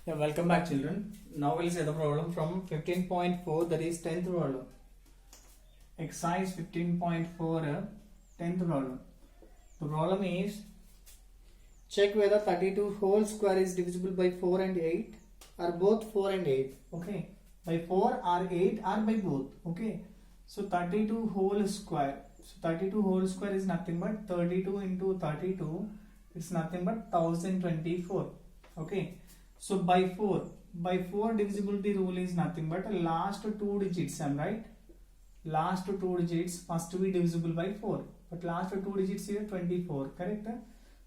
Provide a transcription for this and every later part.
Yeah, welcome back children. Now we'll say the problem from 15.4, that is 10th problem. Exercise 15.4, 10th problem. The problem is check whether 32 whole square is divisible by 4 and 8 or both 4 and 8. Okay, by 4 or 8 or by both. Okay, so 32 whole square. So 32 whole square is nothing but 32 into 32. It's nothing but 1024. Okay. So by 4 divisibility rule is nothing but last two digits, am right? Last two digits must be divisible by 4. But last two digits here 24, correct?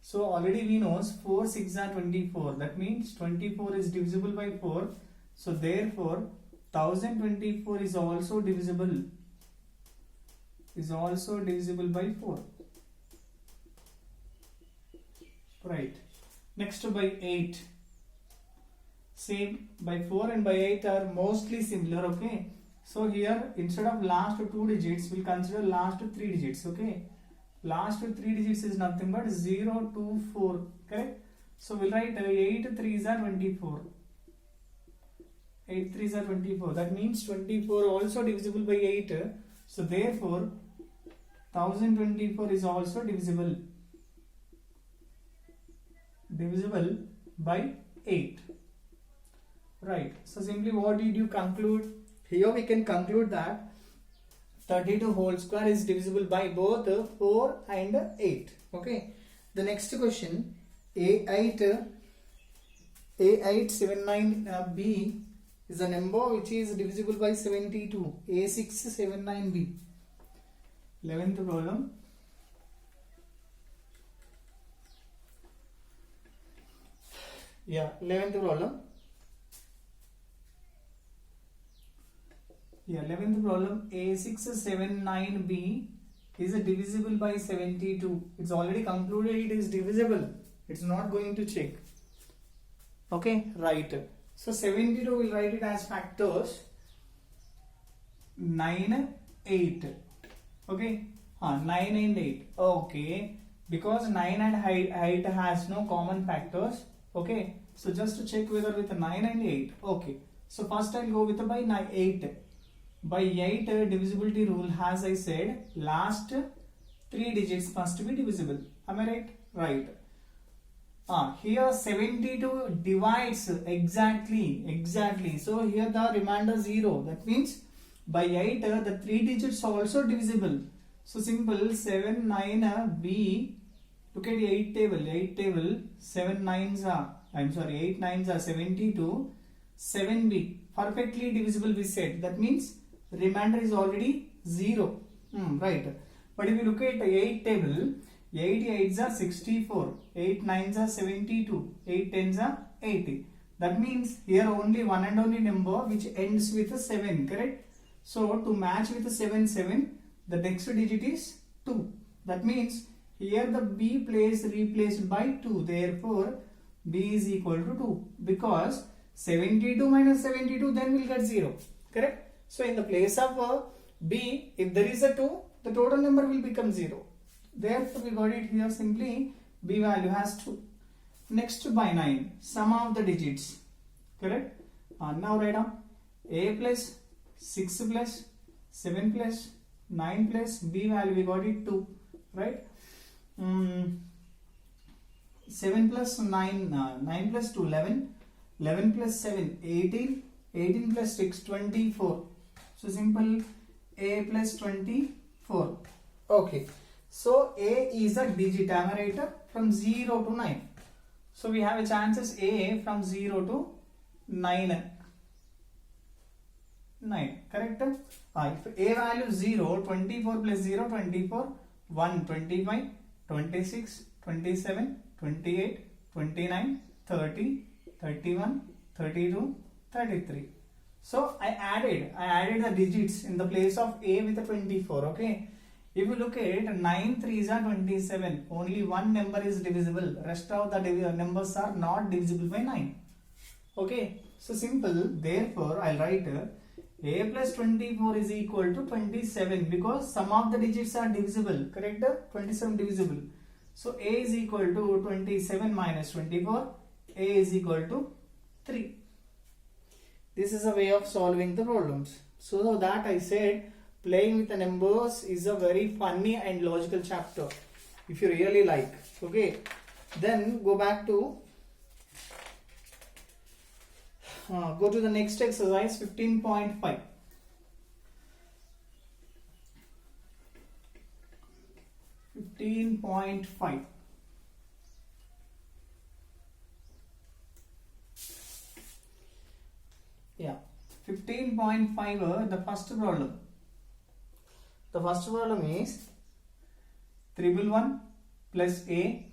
So already we know 4 6 are 24. That means 24 is divisible by 4. So therefore 1024 is also divisible. By 4. Right. Next by 8. Same, by 4 and by 8 are mostly similar. Okay, so here instead of last two digits we'll consider last three digits. Okay, last three digits is nothing but 0 2 4, correct? So we'll write 8 3s are 24. 8 3s are 24. That means 24 also divisible by 8. So therefore 1024 is also divisible by 8. Right. So simply what did you conclude? Here we can conclude that 32 whole square is divisible by both 4 and 8. Okay. The next question, A879B is a number which is divisible by 72. A679B. 11th problem. Yeah, 11th problem. Yeah, 11th problem, A679B is divisible by 72. It's already concluded it is divisible. It's not going to check. Okay, right. So 72 will write it as factors 9, 8. Okay, 9 and 8. Okay, because 9 and 8 has no common factors. Okay, so just to check whether with 9 and 8. Okay, so first I'll go with by 8. By 8 divisibility rule, as I said, last 3 digits must be divisible. Am I right? Right. Here 72 divides exactly. So here the remainder 0. That means by 8 the 3 digits are also divisible. So simple 7 9 B. Look at 8 table. 7 9s are 72. 7B perfectly divisible we said. That means remainder is already 0. Right. But if you look at 8 table, 8 8s are 64, 8 9s are 72, 8 10s are 80. That means here only one and only number which ends with a 7, correct? So to match with a 7, the next digit is 2. That means here the B place replaced by 2. Therefore, B is equal to 2. Because 72 minus 72, then we'll get 0, correct? So in the place of B, if there is a 2, the total number will become 0. Therefore, we got it here simply B value has 2. Next by 9, sum of the digits. Correct? Now write down A plus 6 plus 7 plus 9 plus B value, we got it 2. Right? 7 plus 9, 9 plus 2, 11. 11 plus 7, 18. 18 plus 6, 24. So simple A plus 24. Okay. So A is a digit, am I right? From 0 to 9. So we have a chances A from 0 to 9. 9. Correct? If A value 0, 24 plus 0, 24. 1, 25, 26, 27, 28, 29, 30, 31, 32, 33. So I added the digits in the place of A with a 24. Okay. If you look at 9 3s are 27, only one number is divisible. Rest of the numbers are not divisible by 9. Okay. So simple. Therefore, I'll write A plus 24 is equal to 27 because some of the digits are divisible. Correct? 27 divisible. So A is equal to 27 minus 24. A is equal to 3. This is a way of solving the problems. So that I said playing with the numbers is a very funny and logical chapter if you really like. Okay, then go back to go to the next exercise 15.5. Yeah, 15.5, the first problem. The first problem is 111 plus A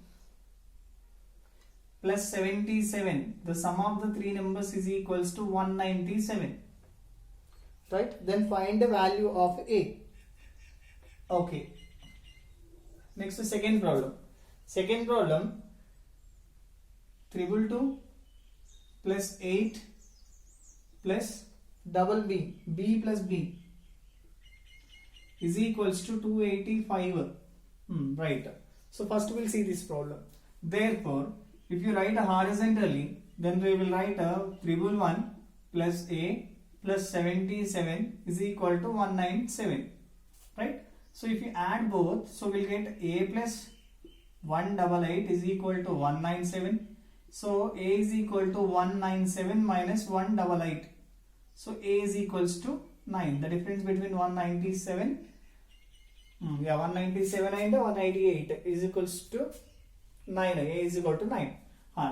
plus 77. The sum of the three numbers is equals to 197. Right? Then find the value of A. Okay. Next, the second problem. Second problem, 222 plus 8 plus double B, B plus B is equals to 285. Right. So first we'll see this problem. Therefore, if you write horizontally, then we will write 111 plus A plus 77 is equal to 197. Right. So if you add both, so we'll get A plus 188 is equal to 197. So A is equal to 197 minus 188. So A is equals to 9. The difference between 197, 197 and 188 is equals to 9. A is equal to 9.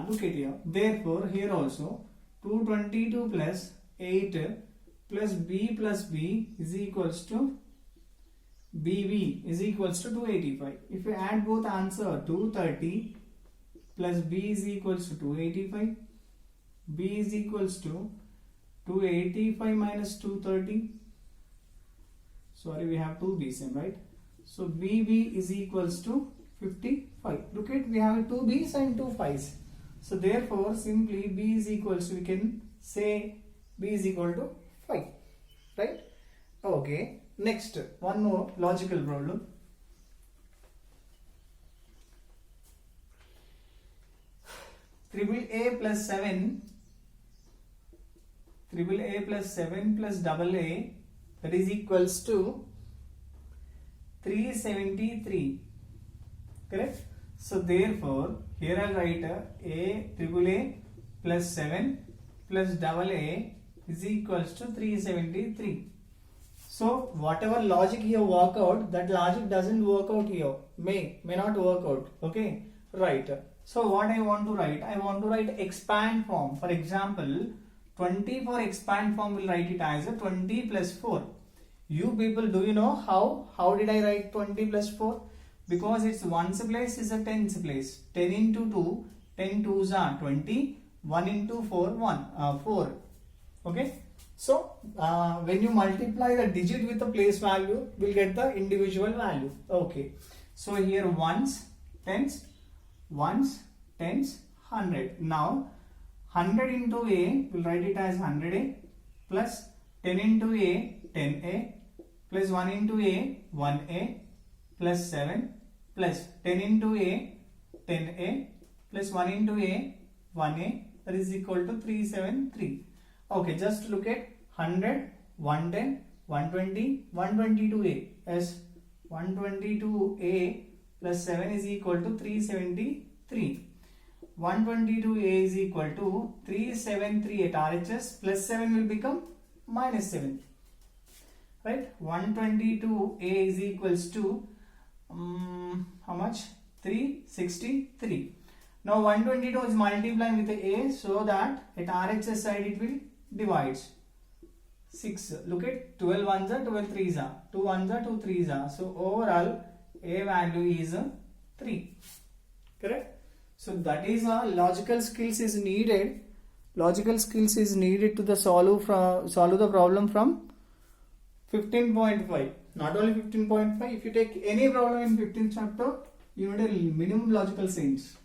Look at here. Therefore, here also 222 plus 8 plus B is equals to BB is equals to 285. If you add both answer, 230 plus B is equals to 285. B is equals to 285 minus 230. Sorry, we have two B's, right? So BB is equals to 55. Look at, we have two B's and two 5's. So therefore, simply B is equals to, we can say B is equal to 5. Right? Okay. Next, one more logical problem. A plus 7 plus double A, that is equals to 373. Correct? So therefore, here I'll write A plus 7 plus double A is equals to 373. So whatever logic here work out, that logic doesn't work out here. May not work out. Okay, right. So what I want to write? I want to write expand form. For example, 20 for expand form, will write it as a 20 plus 4. You people, do you know how did I write 20 plus 4? Because its ones place is a tens place. 10 into 2, 10 2s are 20. 1 into 4, 4. Okay. So when you multiply the digit with the place value, we'll get the individual value. Okay. So here ones, tens, 100. Now 100 into A, we'll write it as 100A plus 10 into A, 10A plus 1 into A, 1A plus 7 plus 10 into A, 10A plus 1 into A, 1A, that is equal to 373. Okay, just look at 100, 110, 120, 122A as 122A plus 7 is equal to 373. 122A is equal to 373 at RHS, plus 7 will become minus 7. Right? 122A is equals to how much? 363. Now 122 is multiplying with the A, so that at RHS side it will divides 6. Look at 12 ones are 12 threes are 2 ones are 2 threes are. So overall A value is 3. Correct? So that is logical skills is needed. Logical skills is needed to the solve the problem from 15.5. Not only 15.5. If you take any problem in 15th chapter, you need a minimum logical sense.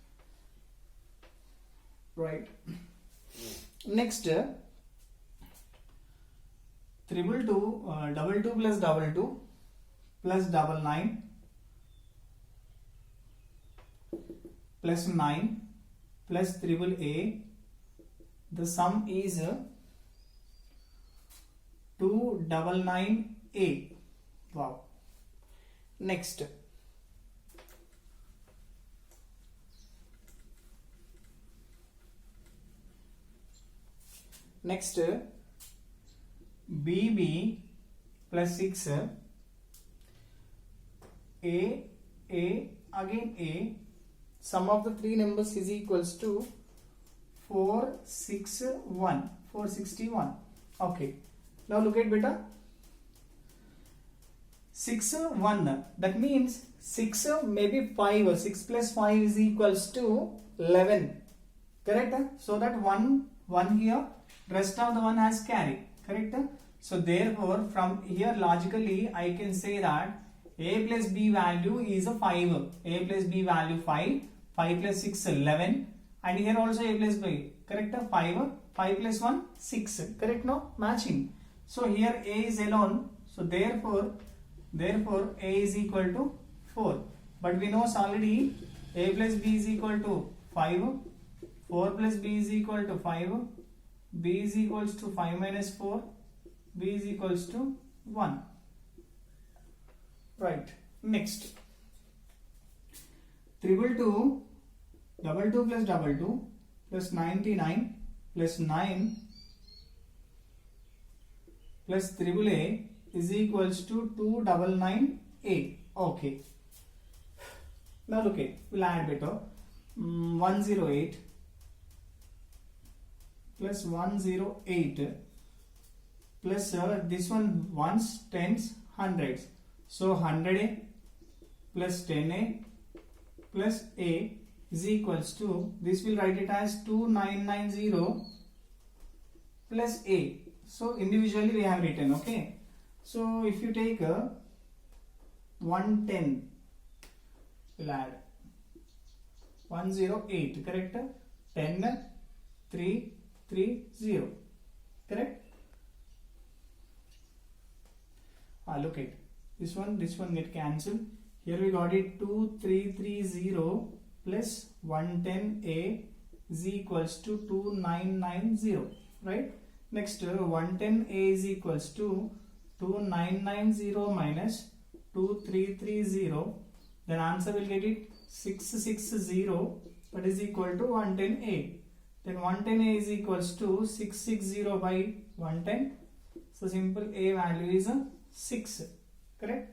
Right. Next, 222 plus 22 plus 99 plus 9 plus AAA The sum is 299A. Wow. Next. Next, BB plus 6, A, again A, sum of the three numbers is equals to 461. Okay. Now look at beta. 6, 1. That means 6 maybe 5. 6 plus 5 is equals to 11. Correct? So that 1 here, rest of the one has carry. Correct? So therefore from here logically I can say that A plus B value is a 5. A plus B value 5. 5 plus 6 11. And here also A plus B. Correct? 5. 5 plus 1 6. Correct? No? Matching. So here A is alone. So therefore A is equal to 4. But we know already A plus B is equal to 5. 4 plus B is equal to 5. B is equals to 5 minus 4. B is equals to 1. Right. Next. 222 plus 22 plus 99 plus 9 plus AAA is equals to 299A. Okay. Now look at, we'll add better. 108 plus 108 plus this one ones, tens, hundreds. So 100A plus 10A plus A is equals to, this will write it as 2990 plus A. So individually we have written, okay. So if you take 110, we'll add 108, correct? 10, 3, 3, 0, correct? Look at this one get cancelled. Here we got it 2330 plus 110A is equals to 2990, right? Next 110A is equals to 2990 minus 2330. Then answer will get it 660, that is equal to 110A. Then 110A is equals to 660 by 110. So simple A value is 6. Correct?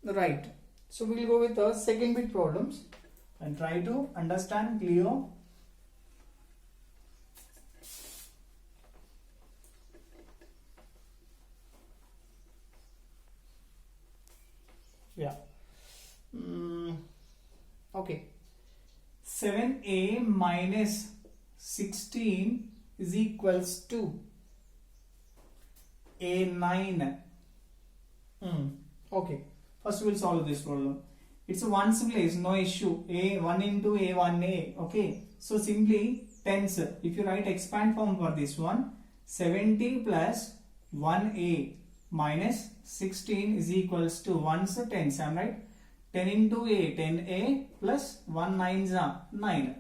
Right. So we will go with the second bit problems and try to understand clear. Yeah. Okay. 7A minus 16 is equals to A9. Okay. First we will solve this problem. It's a ones place, no issue. A1 into A1A. Okay. So simply tens. If you write expand form for this one, 70 plus 1A minus 16 is equals to 1's tens. Am I right? 10 into A, 10A plus 1 9's 9.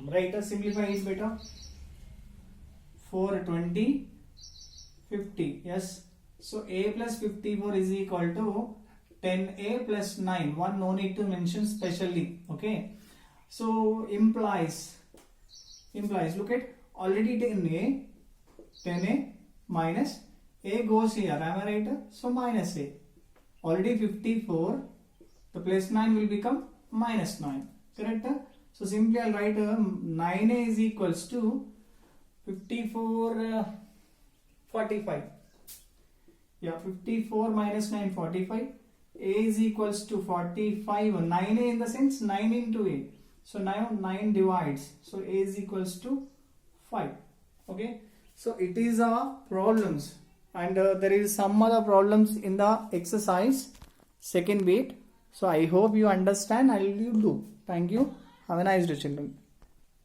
Right, simplify it better. 4 20 50. Yes. So A plus 54 is equal to 10A plus 9. One no need to mention specially. Okay. So implies look at already 10A minus A goes here. Am I right? So minus A. Already 54. The plus 9 will become minus 9. Correct? So simply I'll write 9A is equals to 54 45. Yeah, 54 minus 9 45. A is equals to 45. 9A in the sense 9 into A. So now 9 divides. So A is equals to 5. Okay. So it is a problems. And there is some other problems in the exercise second bit. So I hope you understand and you do. Thank you. Have a nice day, children.